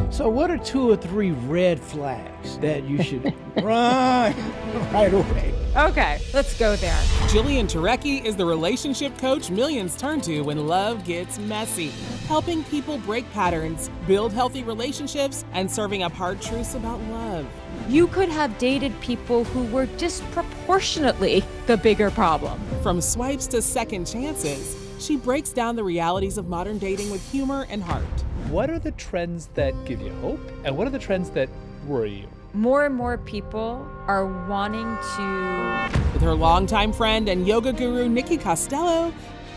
So what are 2 or 3 red flags that you should run right away? Okay, let's go there. Jillian Turecki is the relationship coach millions turn to when love gets messy, helping people break patterns, build healthy relationships, and serving up hard truths about love. You could have dated people who were disproportionately the bigger problem. From swipes to second chances, she breaks down the realities of modern dating with humor and heart. What are the trends that give you hope, and what are the trends that worry you? More and more people are wanting to... With her longtime friend and yoga guru, Nikki Costello,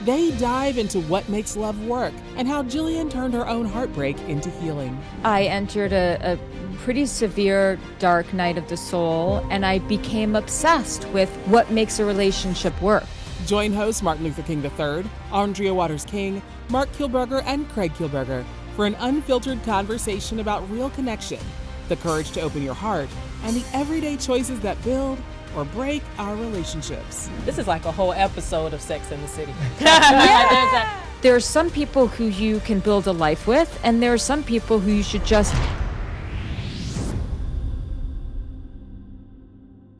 they dive into what makes love work and how Jillian turned her own heartbreak into healing. I entered a pretty severe dark night of the soul, and I became obsessed with what makes a relationship work. Join hosts Martin Luther King III, Arndrea Waters King, Marc Kielburger, and Craig Kielburger for an unfiltered conversation about real connection, the courage to open your heart, and the everyday choices that build or break our relationships. This is like a whole episode of Sex and the City. There are some people who you can build a life with, and there are some people who you should just...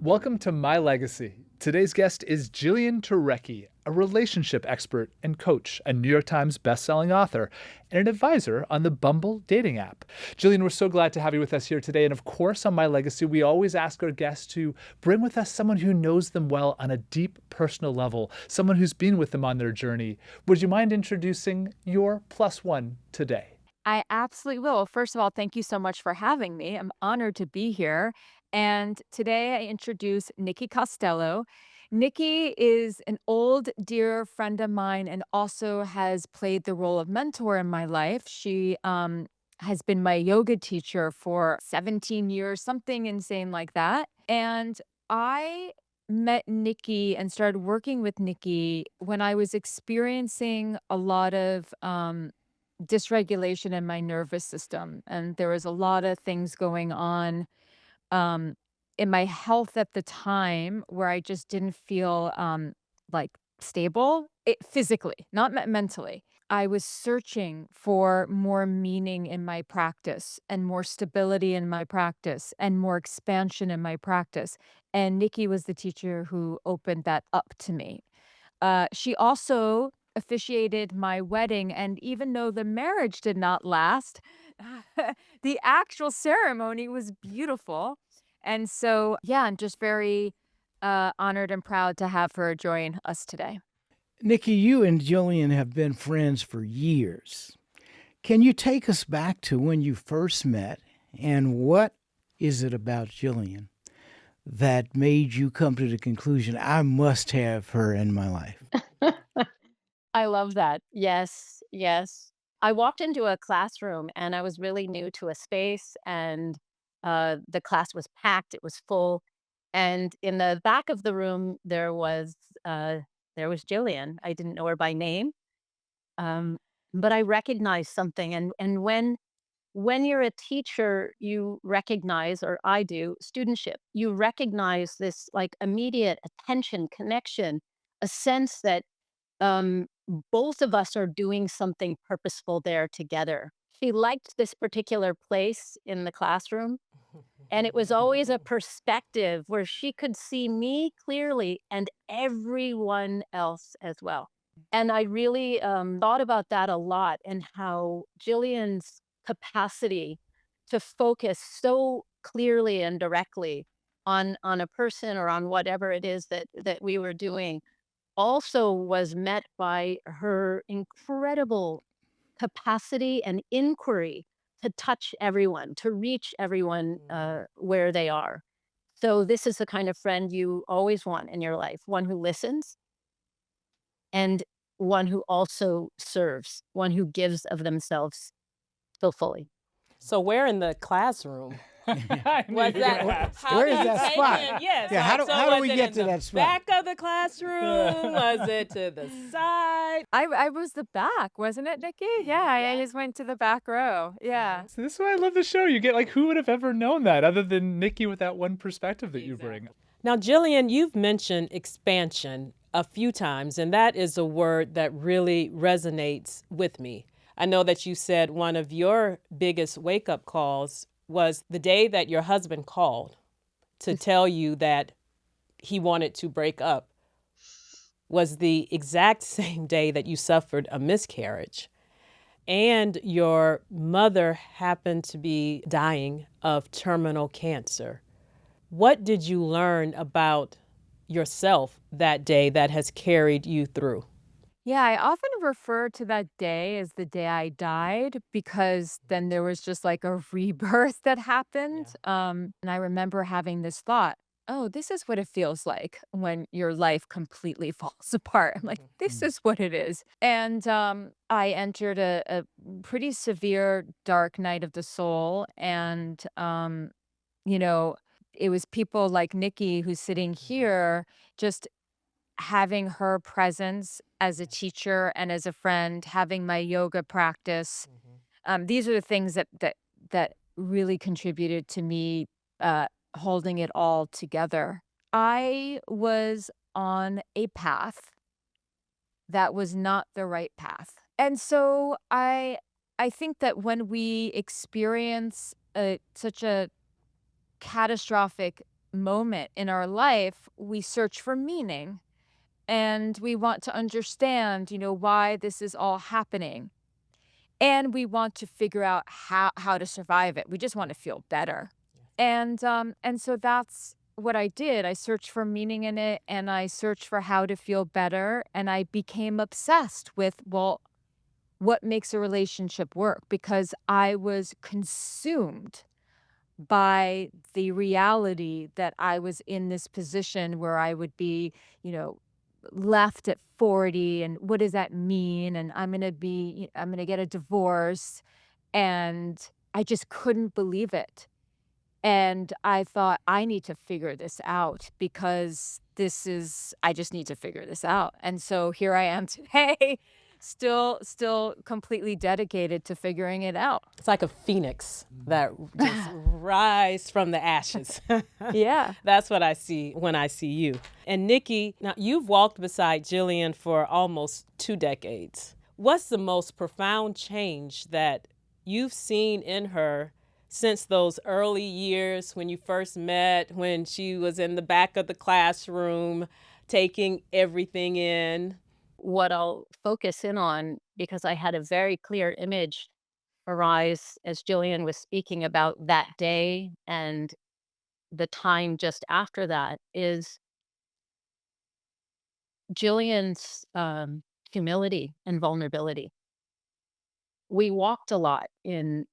Welcome to My Legacy. Today's guest is Jillian Turecki, a relationship expert and coach, a New York Times bestselling author, and an advisor on the Bumble dating app. Jillian, we're so glad to have you with us here today. And of course, on My Legacy, we always ask our guests to bring with us someone who knows them well on a deep personal level, someone who's been with them on their journey. Would you mind introducing your plus one today? I absolutely will. First of all, thank you so much for having me. I'm honored to be here. And today I introduce Nikki Costello. Nikki is an old dear friend of mine and also has played the role of mentor in my life. She has been my yoga teacher for 17 years, something insane like that. And I met Nikki and started working with Nikki when I was experiencing a lot of dysregulation in my nervous system. And there was a lot of things going on in my health at the time where I just didn't feel like stable physically, not mentally. I was searching for more meaning in my practice and more stability in my practice and more expansion in my practice. And Nikki was the teacher who opened that up to me. She also officiated my wedding, and even though the marriage did not last, the actual ceremony was beautiful. And so, yeah, I'm just very honored and proud to have her join us today. Nikki, you and Jillian have been friends for years. Can you take us back to when you first met, and what is it about Jillian that made you come to the conclusion, I must have her in my life? I love that. Yes, yes. I walked into a classroom and I was really new to a space, and the class was packed. It was full. And in the back of the room, there was Jillian. I didn't know her by name, but I recognized something. And when you're a teacher, you recognize, or I do, studentship. You recognize this like immediate attention, connection, a sense that both of us are doing something purposeful there together. She liked this particular place in the classroom, and it was always a perspective where she could see me clearly and everyone else as well. And I really thought about that a lot, and how Jillian's capacity to focus so clearly and directly on a person or on whatever it is that we were doing also was met by her incredible capacity and inquiry to touch everyone, to reach everyone where they are. So this is the kind of friend you always want in your life, one who listens and one who also serves, one who gives of themselves so fully. So where in the classroom was that? Where is that spot? Yes. Yeah, how do we get to that spot? Back of the classroom? Was it to the side? I was the back, wasn't it, Nikki? Yeah, I just went to the back row. Yeah. So this is why I love the show. You get like, who would have ever known that other than Nikki with that one perspective that you bring? Now, Jillian, you've mentioned expansion a few times, and that is a word that really resonates with me. I know that you said one of your biggest wake-up calls was the day that your husband called to tell you that he wanted to break up was the exact same day that you suffered a miscarriage. And your mother happened to be dying of terminal cancer. What did you learn about yourself that day that has carried you through? Yeah, I often refer to that day as the day I died because then there was just like a rebirth that happened. And I remember having this thought, oh, this is what it feels like when your life completely falls apart. I'm like, this is what it is. And I entered a pretty severe dark night of the soul. And, you know, it was people like Nikki who's sitting here just having her presence as a teacher and as a friend, having my yoga practice. These are the things that really contributed to me holding it all together. I was on a path that was not the right path. And so I think that when we experience such a catastrophic moment in our life, we search for meaning and we want to understand, why this is all happening. And we want to figure out how to survive it. We just want to feel better. And so that's what I did. I searched for meaning in it and I searched for how to feel better. And I became obsessed with, well, what makes a relationship work? Because I was consumed by the reality that I was in this position where I would be, left at 40 and what does that mean? And I'm going to get a divorce. And I just couldn't believe it. And I thought, I need to figure this out because I just need to figure this out. And so here I am today, still completely dedicated to figuring it out. It's like a phoenix that just rise from the ashes. Yeah. That's what I see when I see you. And Nikki, now you've walked beside Jillian for almost 2 decades. What's the most profound change that you've seen in her since those early years when you first met, when she was in the back of the classroom, taking everything in? What I'll focus in on, because I had a very clear image arise as Jillian was speaking about that day and the time just after that, is Jillian's humility and vulnerability. We walked a lot in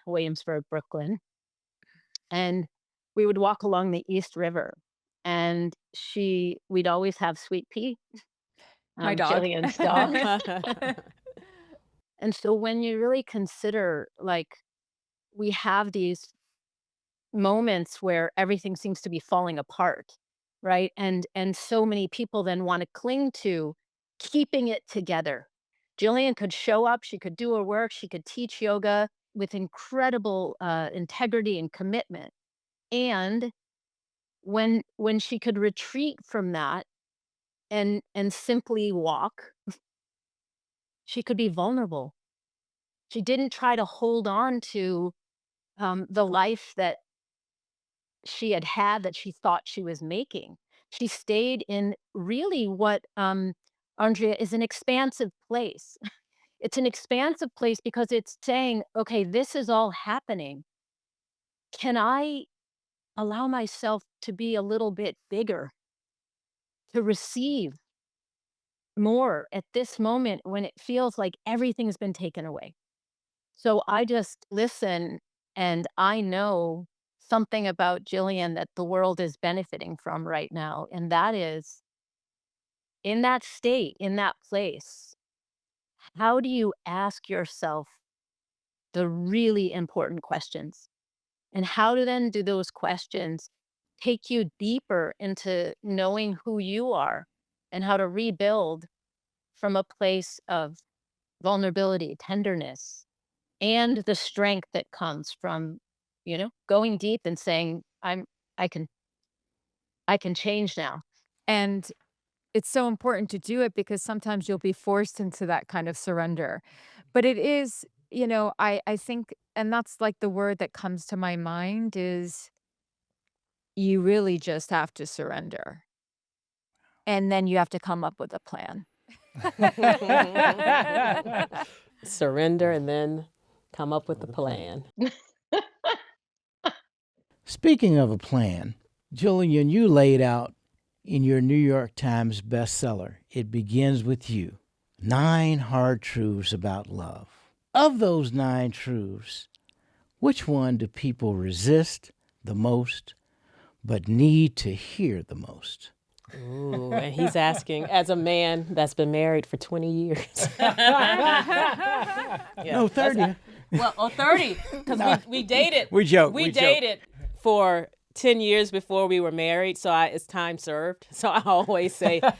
Williamsburg, Brooklyn, and we would walk along the East River. And we'd always have Sweet Pea, My dog. Jillian's dog. And so when you really consider, like, we have these moments where everything seems to be falling apart, right? And so many people then want to cling to keeping it together. Jillian could show up, she could do her work, she could teach yoga with incredible integrity and commitment. And when she could retreat from that and simply walk, she could be vulnerable. She didn't try to hold on to the life that she had had that she thought she was making. She stayed in really what, Andrea, is an expansive place. It's an expansive place because it's saying, okay, this is all happening. Can I allow myself to be a little bit bigger, to receive more at this moment when it feels like everything's been taken away? So I just listen and I know something about Jillian that the world is benefiting from right now. And that is, in that state, in that place, how do you ask yourself the really important questions? And how do those questions take you deeper into knowing who you are and how to rebuild from a place of vulnerability, tenderness, and the strength that comes from, going deep and saying, I can I can change now. And it's so important to do it because sometimes you'll be forced into that kind of surrender. But it is, I think, and that's like the word that comes to my mind is you really just have to surrender. And then you have to come up with a plan. Surrender and then come up with a plan. Speaking of a plan, Jillian, you laid out in your New York Times bestseller, It Begins With You, 9 hard truths about love. Of those 9 truths, which one do people resist the most but need to hear the most? Ooh, and he's asking, as a man that's been married for 20 years. No, 30. Well, 30, because we dated. We joke. We dated for 10 years before we were married, so it's time served. So I always say 30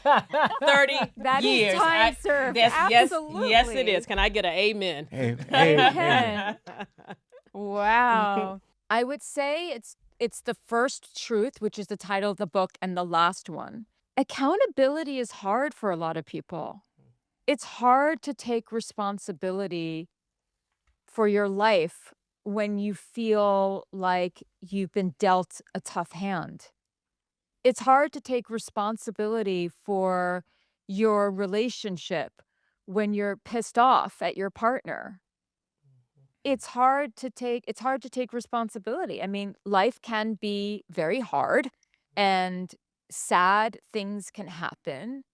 That years. is time served. Absolutely. Yes, it is. Can I get an amen? Amen. Wow. I would say it's the first truth, which is the title of the book, and the last one. Accountability is hard for a lot of people. It's hard to take responsibility for your life when you feel like you've been dealt a tough hand. It's hard to take responsibility for your relationship when you're pissed off at your partner. It's hard to take responsibility. I mean, life can be very hard and sad things can happen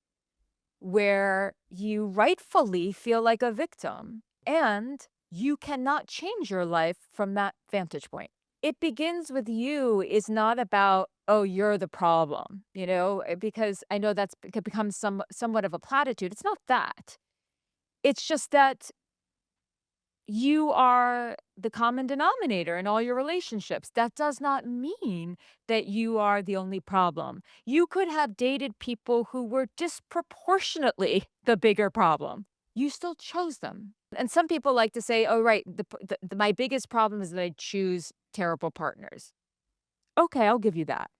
where you rightfully feel like a victim, and you cannot change your life from that vantage point. It Begins With You is not about, oh, you're the problem, because I know that's become somewhat of a platitude. It's not that. It's just that you are the common denominator in all your relationships. That does not mean that you are the only problem. You could have dated people who were disproportionately the bigger problem. You still chose them. And some people like to say, oh, right, my biggest problem is that I choose terrible partners. Okay, I'll give you that.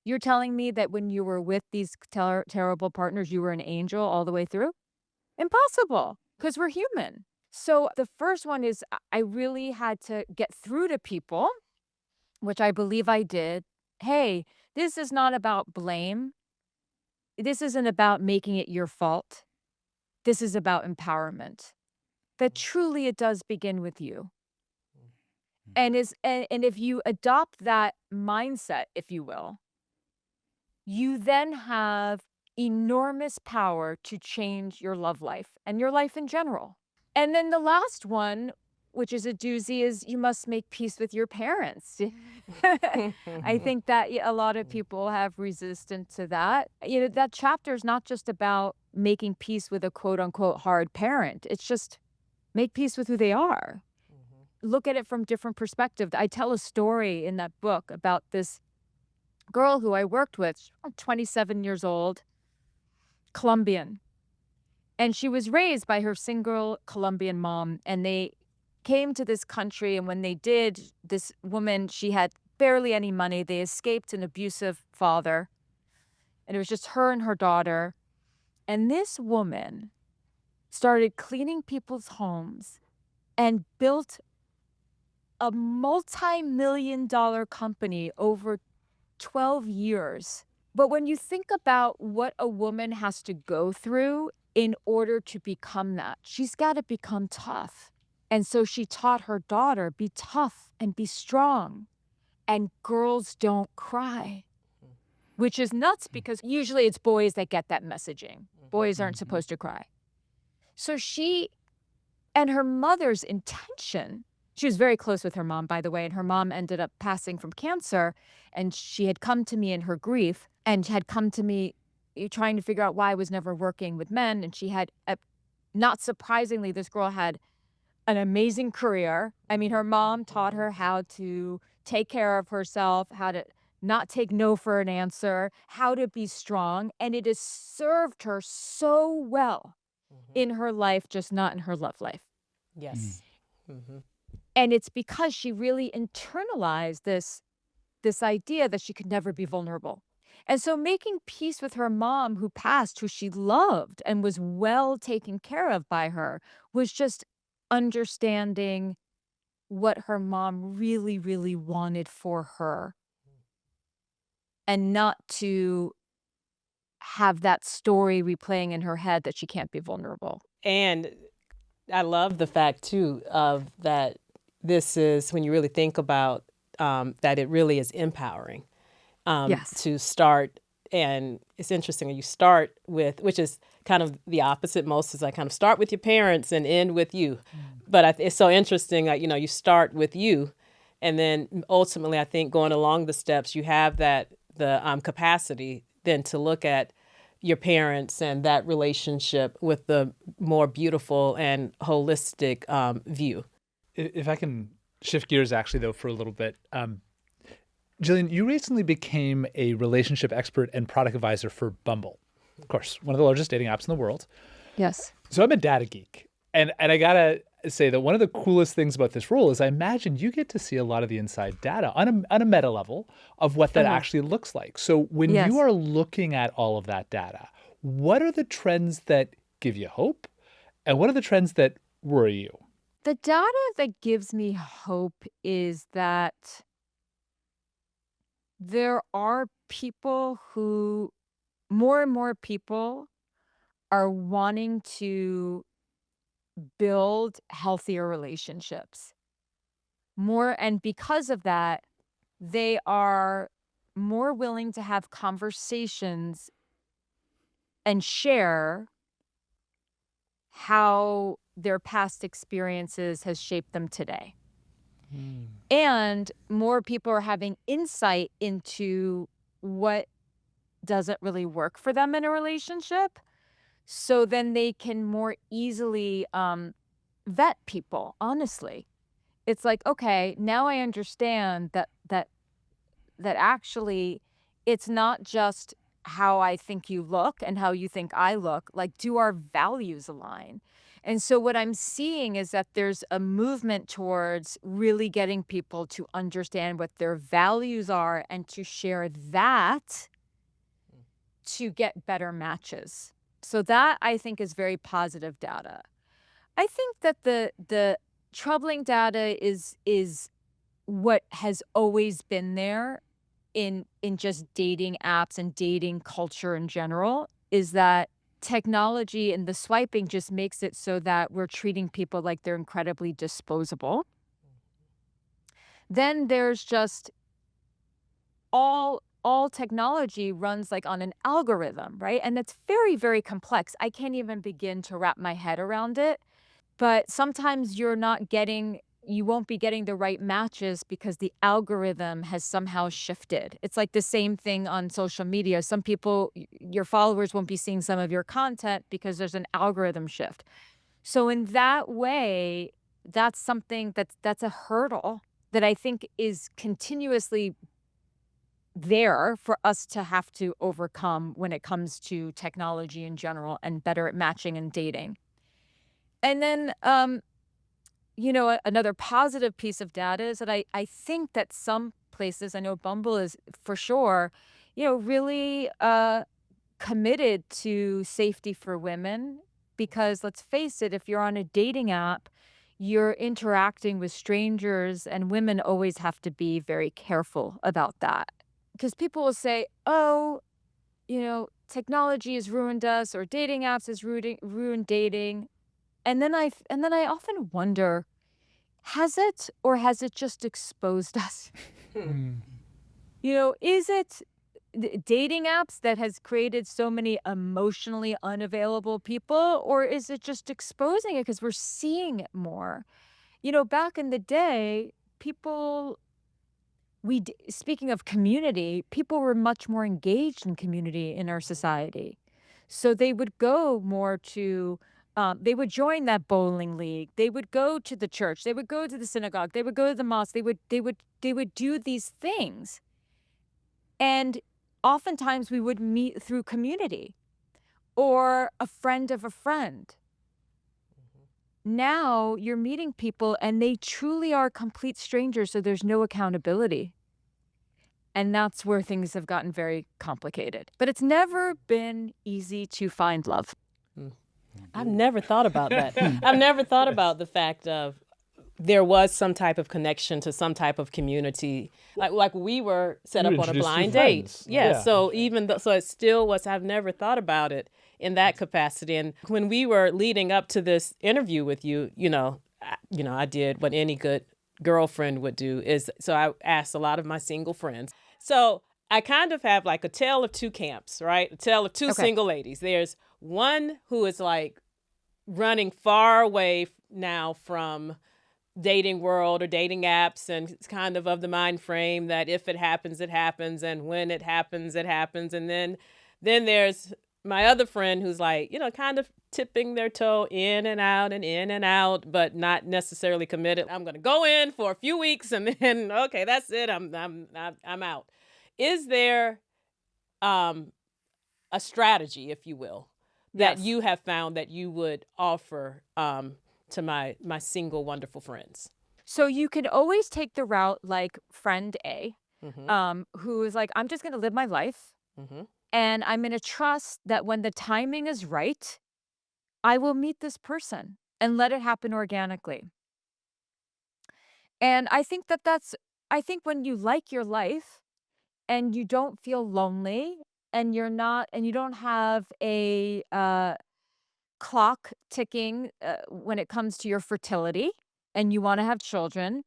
You're telling me that when you were with these terrible partners, you were an angel all the way through? Impossible, because we're human. So the first one is I really had to get through to people, which I believe I did. Hey, this is not about blame. This isn't about making it your fault. This is about empowerment. That truly it does begin with you. And if you adopt that mindset, if you will, you then have enormous power to change your love life and your life in general. And then the last one, which is a doozy, is you must make peace with your parents. I think that a lot of people have resistance to that. That chapter is not just about making peace with a quote unquote hard parent. It's just make peace with who they are. Look at it from different perspectives. I tell a story in that book about this girl who I worked with, 27 years old, Colombian. And she was raised by her single Colombian mom, and they came to this country. And when they did, this woman, she had barely any money. They escaped an abusive father, and it was just her and her daughter. And this woman started cleaning people's homes and built a multi-million-dollar company over 12 years. But when you think about what a woman has to go through in order to become that, she's got to become tough. And so she taught her daughter, be tough and be strong. And girls don't cry, which is nuts because usually it's boys that get that messaging. Boys aren't supposed to cry. So she and her mother's intention, she was very close with her mom, by the way, and her mom ended up passing from cancer. And she had come to me in her grief and had come to me trying to figure out why I was never working with men. And she had, not surprisingly, this girl had an amazing career. I mean, her mom taught her how to take care of herself, how to not take no for an answer, how to be strong. And it has served her so well in her life, just not in her love life. Yes. And it's because she really internalized this idea that she could never be vulnerable. And so making peace with her mom who passed, who she loved and was well taken care of by her, was just understanding what her mom really, really wanted for her, and not to have that story replaying in her head that she can't be vulnerable. And I love the fact too of that this is when you really think about that it really is empowering Yes. to start. And it's interesting, you start with, which is kind of the opposite. Most is like kind of start with your parents and end with you. But it's so interesting, like, you start with you. And then ultimately, I think going along the steps, you have the capacity then to look at your parents and that relationship with the more beautiful and holistic view. If I can shift gears actually, though, for a little bit. Jillian, you recently became a relationship expert and product advisor for Bumble. Of course, one of the largest dating apps in the world. Yes. So I'm a data geek. And I got to say that one of the coolest things about this role is I imagine you get to see a lot of the inside data on a meta level of what that actually looks like. So when Yes. you are looking at all of that data, what are the trends that give you hope? And what are the trends that worry you? The data that gives me hope is that there are people who, more and more people are wanting to build healthier relationships. And because of that, they are more willing to have conversations and share how their past experiences has shaped them today. And more people are having insight into what doesn't really work for them in a relationship. So then they can more easily vet people, honestly. It's like, okay, now I understand that actually it's not just how I think you look and how you think I look, like, do our values align? And so what I'm seeing is that there's a movement towards really getting people to understand what their values are and to share that to get better matches. So that, I think, is very positive data. I think that the troubling data is what has always been there in just dating apps and dating culture in general, is that technology and the swiping just makes it so that we're treating people like they're incredibly disposable. Then there's just all technology runs like on an algorithm, right? And it's very, very complex. I can't even begin to wrap my head around it. But sometimes you won't be getting the right matches because the algorithm has somehow shifted. It's like the same thing on social media. Some people, your followers won't be seeing some of your content because there's an algorithm shift. So in that way, that's something that's a hurdle that I think is continuously there for us to have to overcome when it comes to technology in general and better at matching and dating. And then, another positive piece of data is that I think that some places, I know Bumble is for sure, really committed to safety for women. Because let's face it, if you're on a dating app, you're interacting with strangers, and women always have to be very careful about that. Because people will say, oh, technology has ruined us, or dating apps has ruined dating. And then I often wonder, has it, or has it just exposed us? Is it dating apps that has created so many emotionally unavailable people, or is it just exposing it because we're seeing it more? Back in the day, speaking of community, people were much more engaged in community in our society. So they would go more to, they would join that bowling league. They would go to the church. They would go to the synagogue. They would go to the mosque. They would do these things. And oftentimes we would meet through community or a friend of a friend. Now you're meeting people and they truly are complete strangers, so there's no accountability. And that's where things have gotten very complicated. But it's never been easy to find love. I've never thought about that. I've never thought about the fact of there was some type of connection to some type of community. Like we were set You up on a introduced two blind date. friends. Yeah. Yeah. So even though, so it still was, I've never thought about it in that capacity. And when we were leading up to this interview with you, I did what any good girlfriend would do is, so I asked a lot of my single friends. So I kind of have like a tale of two camps, right? A tale of two Okay. single ladies. There's one who is like running far away now from dating world or dating apps, and it's kind of the mind frame that if it happens, it happens, and when it happens, it happens. And then there's my other friend who's like, kind of tipping their toe in and out, but not necessarily committed. I'm going to go in for a few weeks and then, okay, that's it. I'm out. Is there a strategy, if you will, that Yes. you have found that you would offer to my single wonderful friends? So you can always take the route like friend A, Mm-hmm. who is like, I'm just going to live my life. Mm-hmm. And I'm going to trust that when the timing is right, I will meet this person and let it happen organically. And I think I think when you like your life and you don't feel lonely and you don't have a clock ticking when it comes to your fertility and you want to have children,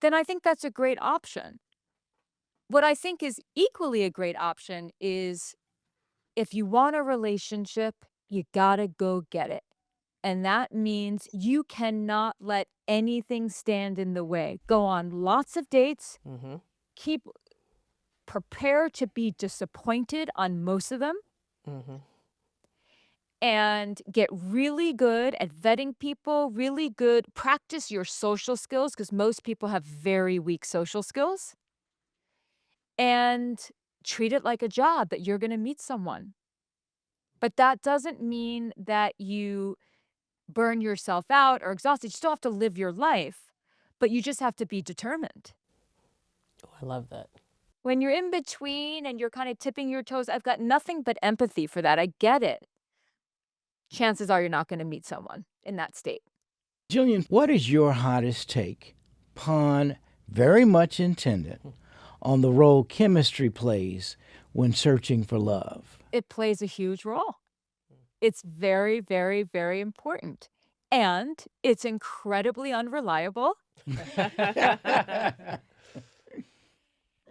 then I think that's a great option. What I think is equally a great option is if you want a relationship, you gotta go get it. And that means you cannot let anything stand in the way. Go on lots of dates, Mm-hmm. keep prepare to be disappointed on most of them, Mm-hmm. and get really good at vetting people, really good. Practice your social skills because most people have very weak social skills. And treat it like a job that you're going to meet someone. But that doesn't mean that you burn yourself out or exhaust. You still have to live your life, but you just have to be determined. Oh, I love that. When you're in between and you're kind of tipping your toes, I've got nothing but empathy for that. I get it. Chances are you're not going to meet someone in that state. Jillian, what is your hottest take, pun very much intended, on the role chemistry plays when searching for love? It plays a huge role. It's very, very, very important. And it's incredibly unreliable.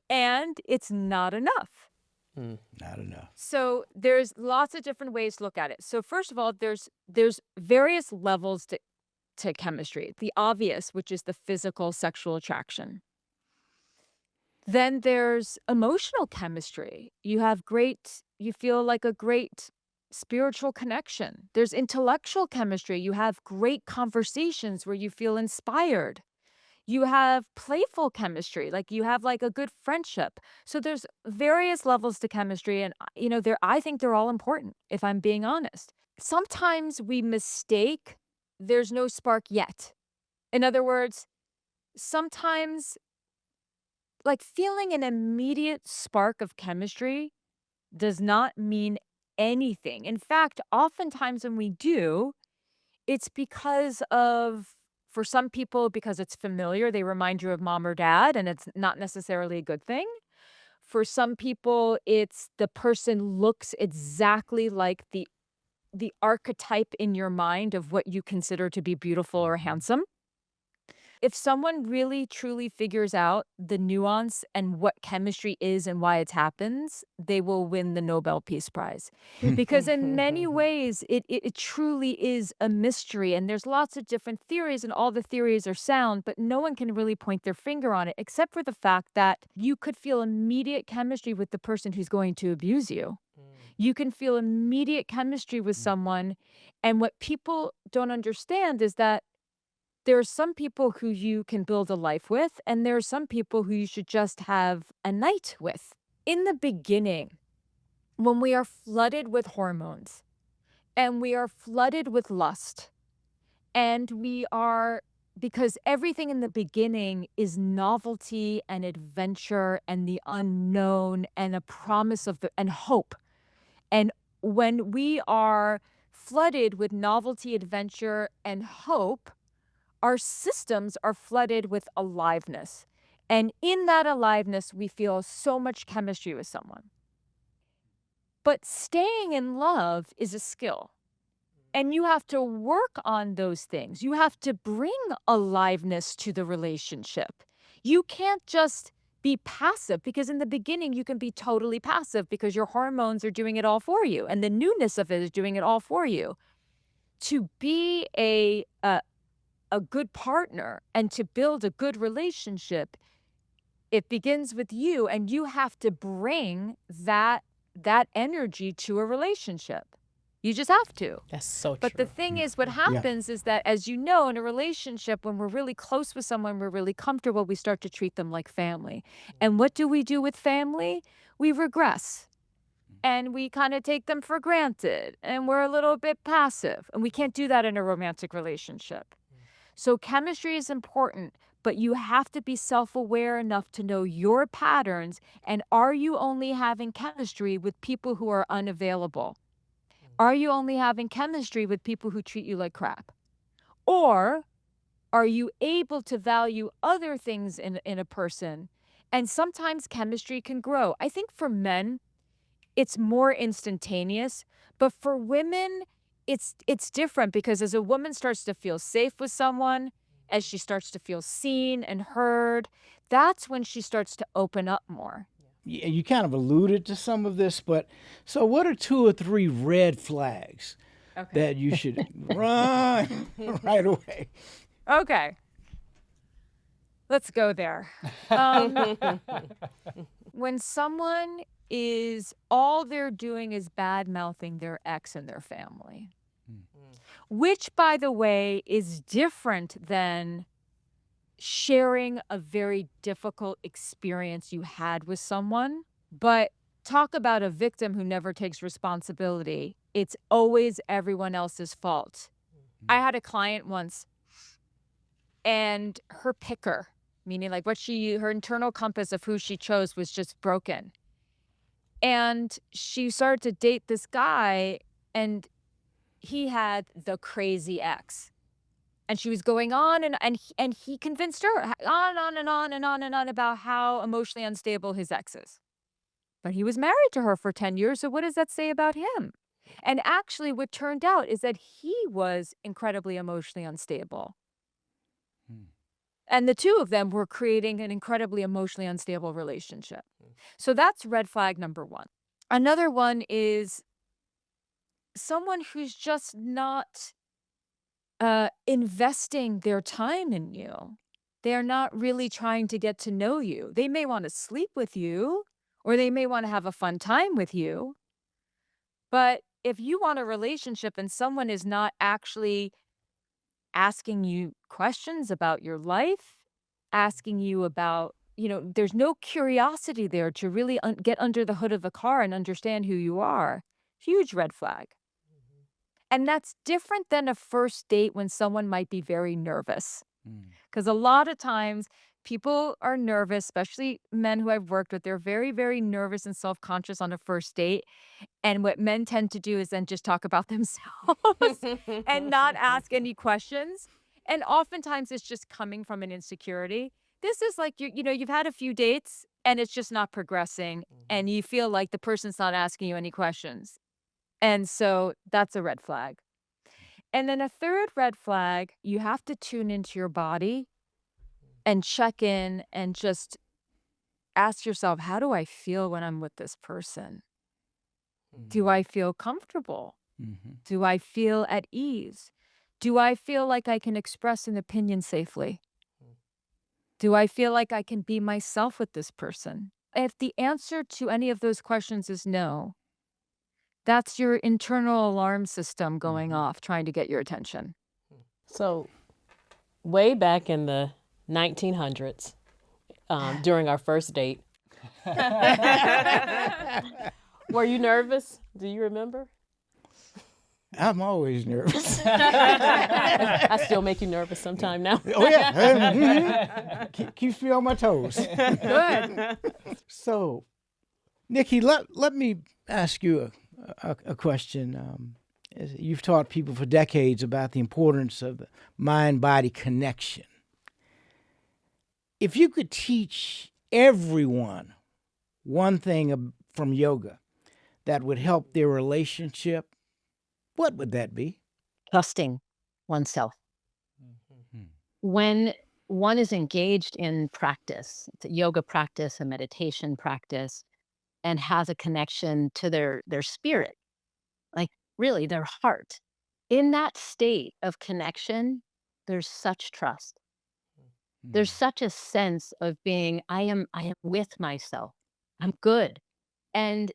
And it's not enough. Not enough. So there's lots of different ways to look at it. So first of all, there's various levels to chemistry. The obvious, which is the physical sexual attraction. Then there's emotional chemistry. You feel like a great spiritual connection. There's intellectual chemistry. You have great conversations where you feel inspired. You have playful chemistry, like you have like a good friendship. So there's various levels to chemistry, and I think they're all important, if I'm being honest. Sometimes we mistake there's no spark yet. In other words, sometimes like feeling an immediate spark of chemistry does not mean anything. In fact, oftentimes when we do, it's for some people, because it's familiar, they remind you of mom or dad, and it's not necessarily a good thing. For some people, it's the person looks exactly like the archetype in your mind of what you consider to be beautiful or handsome. If someone really truly figures out the nuance and what chemistry is and why it happens, they will win the Nobel Peace Prize. Because in many ways, it truly is a mystery. And there's lots of different theories, and all the theories are sound, but no one can really point their finger on it, except for the fact that you could feel immediate chemistry with the person who's going to abuse you. You can feel immediate chemistry with someone. And what people don't understand is that there are some people who you can build a life with, and there are some people who you should just have a night with. In the beginning, when we are flooded with hormones and we are flooded with lust, and because everything in the beginning is novelty and adventure and the unknown and a promise and hope. And when we are flooded with novelty, adventure, and hope, our systems are flooded with aliveness. And in that aliveness, we feel so much chemistry with someone. But staying in love is a skill. And you have to work on those things. You have to bring aliveness to the relationship. You can't just be passive, because in the beginning you can be totally passive because your hormones are doing it all for you and the newness of it is doing it all for you. To be a good partner and to build a good relationship, it begins with you, and you have to bring that energy to a relationship. You just have to. That's so true. But the thing is, what happens is that, as you know, in a relationship, when we're really close with someone, we're really comfortable, we start to treat them like family. And what do we do with family? We regress. And we kind of take them for granted. And we're a little bit passive. And we can't do that in a romantic relationship. So chemistry is important, but you have to be self-aware enough to know your patterns. And are you only having chemistry with people who are unavailable? Are you only having chemistry with people who treat you like crap? Or are you able to value other things in a person? And sometimes chemistry can grow. I think for men, it's more instantaneous. But for women, it's different, because as a woman starts to feel safe with someone, as she starts to feel seen and heard, that's when she starts to open up more. You kind of alluded to some of this, but so what are 2 or 3 red flags that you should run right away? Okay. Let's go there. When someone is, all they're doing is bad-mouthing their ex and their family, which, by the way, is different than sharing a very difficult experience you had with someone. But talk about a victim who never takes responsibility. It's always everyone else's fault. I had a client once, and her picker, meaning like her internal compass of who she chose, was just broken. And she started to date this guy, and he had the crazy ex. And she was going on, and he convinced her on and on and on and on and on about how emotionally unstable his ex is. But he was married to her for 10 years, so what does that say about him? And actually, what turned out is that he was incredibly emotionally unstable. And the two of them were creating an incredibly emotionally unstable relationship. So that's red flag number 1. Another one is someone who's just not investing their time in you. They're not really trying to get to know you. They may want to sleep with you, or they may want to have a fun time with you. But if you want a relationship and someone is not actually asking you questions about your life, asking you about, there's no curiosity there to really get under the hood of a car and understand who you are, huge red flag. And that's different than a first date when someone might be very nervous. Because a lot of times people are nervous, especially men who I've worked with. They're very, very nervous and self-conscious on a first date. And what men tend to do is then just talk about themselves and not ask any questions. And oftentimes it's just coming from an insecurity. This is like, you've had a few dates and it's just not progressing. And you feel like the person's not asking you any questions. And so that's a red flag. And then a third red flag, you have to tune into your body and check in and just ask yourself, how do I feel when I'm with this person? Do I feel comfortable? Do I feel at ease? Do I feel like I can express an opinion safely? Do I feel like I can be myself with this person? If the answer to any of those questions is no, that's your internal alarm system going off, trying to get your attention. So way back in the 1900s, during our first date, were you nervous? Do you remember? I'm always nervous. I still make you nervous sometime now. Oh, yeah. Keeps me on my toes. Good. So, Nikki, let me ask you a question. You've taught people for decades about the importance of the mind-body connection. If you could teach everyone one thing from yoga that would help their relationship, what would that be? Trusting oneself. Mm-hmm. When one is engaged in practice, it's a yoga practice, a meditation practice, and has a connection to their spirit, like really their heart. In that state of connection, there's such trust. There's such a sense of being, I am with myself. I'm good. And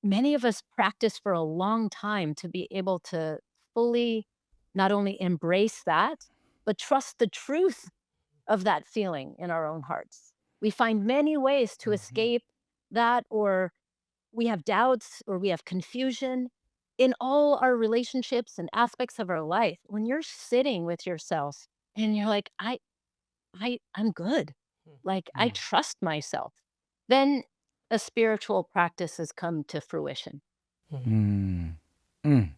many of us practice for a long time to be able to fully not only embrace that, but trust the truth of that feeling in our own hearts. We find many ways to escape that, or we have doubts, or we have confusion in all our relationships and aspects of our life. When you're sitting with yourself and you're like, I'm good. Like I trust myself. Then a spiritual practice has come to fruition. Mm. Mm.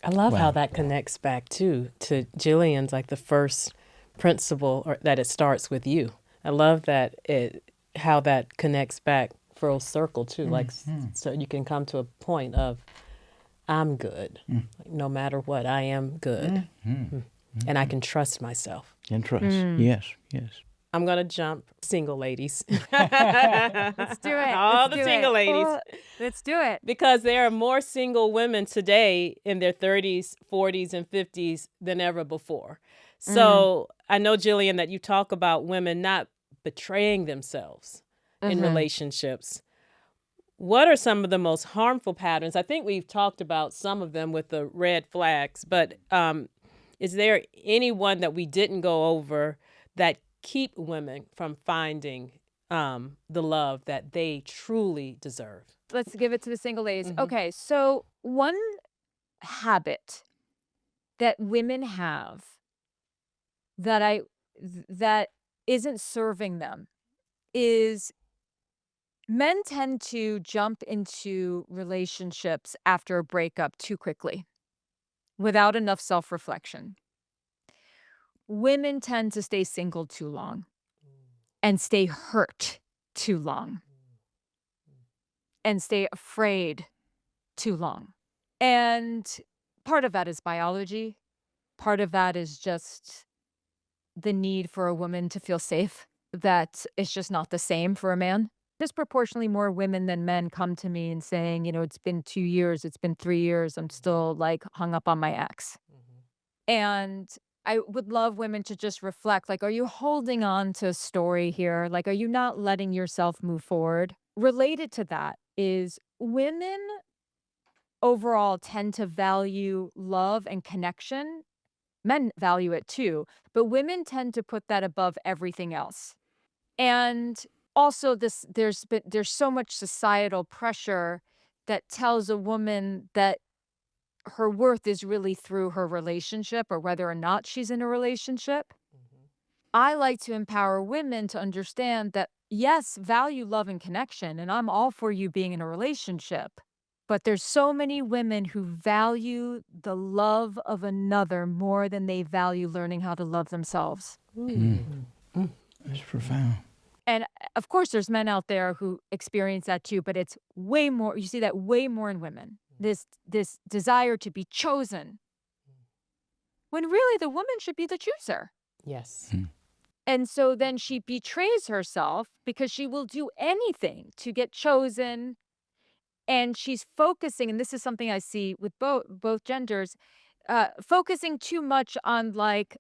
I love how Wow. that connects back to Jillian's, like the first principle, or that it starts with you. I love that how that connects back full circle too. Like so you can come to a point of I'm good, like, no matter what. I am good, and I can trust myself. And trust. Yes, yes. I'm gonna jump single ladies. Let's do it. All Let's the do single it. ladies. Oh, let's do it. Because there are more single women today in their 30s, 40s, and 50s than ever before. So I know, Jillian, that you talk about women not betraying themselves in relationships. What are some of the most harmful patterns? I think we've talked about some of them with the red flags, but is there anyone that we didn't go over that keep women from finding the love that they truly deserve? Let's give it to the single ladies. Okay, so one habit that women have that isn't serving them is men tend to jump into relationships after a breakup too quickly without enough self-reflection. Women tend to stay single too long and stay hurt too long and stay afraid too long. And part of that is biology. Part of that is just the need for a woman to feel safe, that it's just not the same for a man. Disproportionately more women than men come to me and saying, it's been 2 years, it's been 3 years, I'm still like hung up on my ex. And I would love women to just reflect, like, are you holding on to a story here? Like, are you not letting yourself move forward? Related to that is women overall tend to value love and connection. Men value it too, but women tend to put that above everything else. And also there's so much societal pressure that tells a woman that her worth is really through her relationship or whether or not she's in a relationship. I like to empower women to understand that, yes, value love and connection, and I'm all for you being in a relationship. But there's so many women who value the love of another more than they value learning how to love themselves. That's profound. And of course, there's men out there who experience that too, but it's way more, you see that way more in women. This desire to be chosen, when really the woman should be the chooser. Yes. And so then she betrays herself because she will do anything to get chosen. And she's focusing, and this is something I see with both genders, focusing too much on like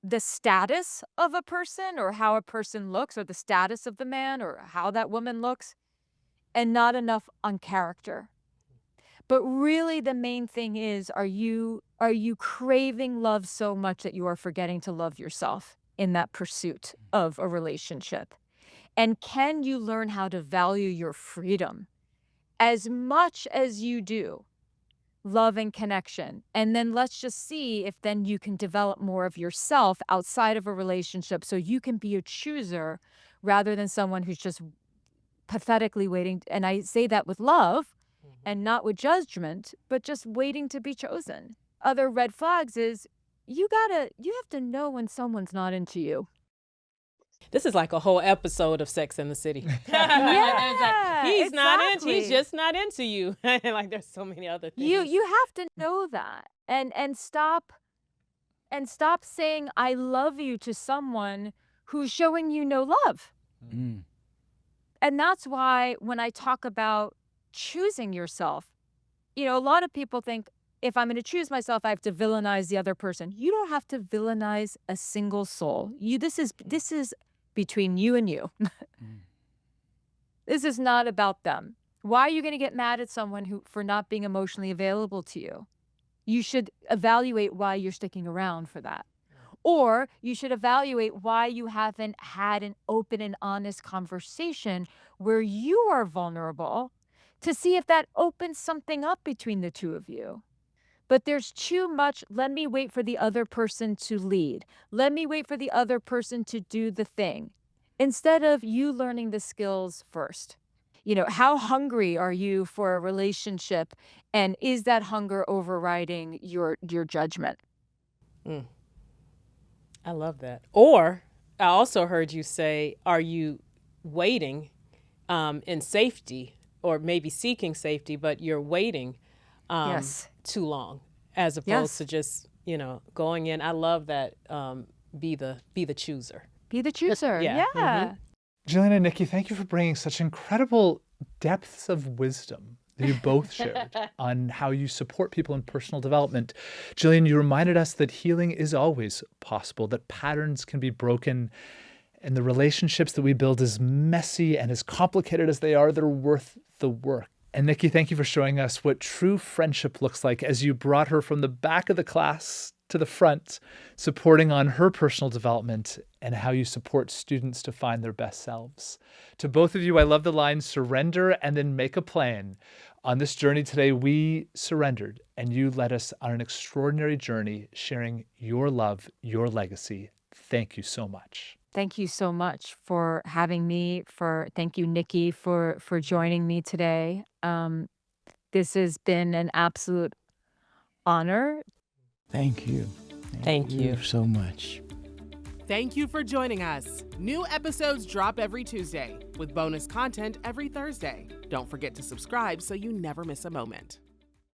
the status of a person or how a person looks or the status of the man or how that woman looks, and not enough on character. But really the main thing is, are you craving love so much that you are forgetting to love yourself in that pursuit of a relationship? And can you learn how to value your freedom as much as you do love and connection? And then let's just see if then you can develop more of yourself outside of a relationship so you can be a chooser rather than someone who's just pathetically waiting. And I say that with love, and not with judgment, but just waiting to be chosen. Other red flags is you have to know when someone's not into you. This is like a whole episode of Sex and the City. Yeah, he's exactly. just not into you. Like there's so many other things. You have to know that and stop saying I love you to someone who's showing you no love. Mm. And that's why when I talk about choosing yourself, a lot of people think if I'm going to choose myself, I have to villainize the other person. You don't have to villainize a single soul. This is between you and you. This is not about them. Why are you going to get mad at someone for not being emotionally available to you? You should evaluate why you're sticking around for that. Or you should evaluate why you haven't had an open and honest conversation where you are vulnerable to see if that opens something up between the two of you. But there's too much, let me wait for the other person to lead. Let me wait for the other person to do the thing. Instead of you learning the skills first. How hungry are you for a relationship? And is that hunger overriding your judgment? I love that. Or I also heard you say, are you waiting in safety or maybe seeking safety, but you're waiting Yes. too long as opposed to just, going in. I love that. Be the chooser. Be the chooser. Yeah. Yeah. Jillian and Nikki, thank you for bringing such incredible depths of wisdom that you both shared on how you support people in personal development. Jillian, you reminded us that healing is always possible, that patterns can be broken, and the relationships that we build, as messy and as complicated as they are, they're worth the work. And Nikki, thank you for showing us what true friendship looks like as you brought her from the back of the class to the front, supporting on her personal development and how you support students to find their best selves. To both of you, I love the line, surrender and then make a plan. On this journey today, we surrendered and you led us on an extraordinary journey, sharing your love, your legacy. Thank you so much. Thank you so much for having me. Thank you, Nikki, for joining me today. This has been an absolute honor. Thank you. Thank you so much. Thank you for joining us. New episodes drop every Tuesday with bonus content every Thursday. Don't forget to subscribe so you never miss a moment.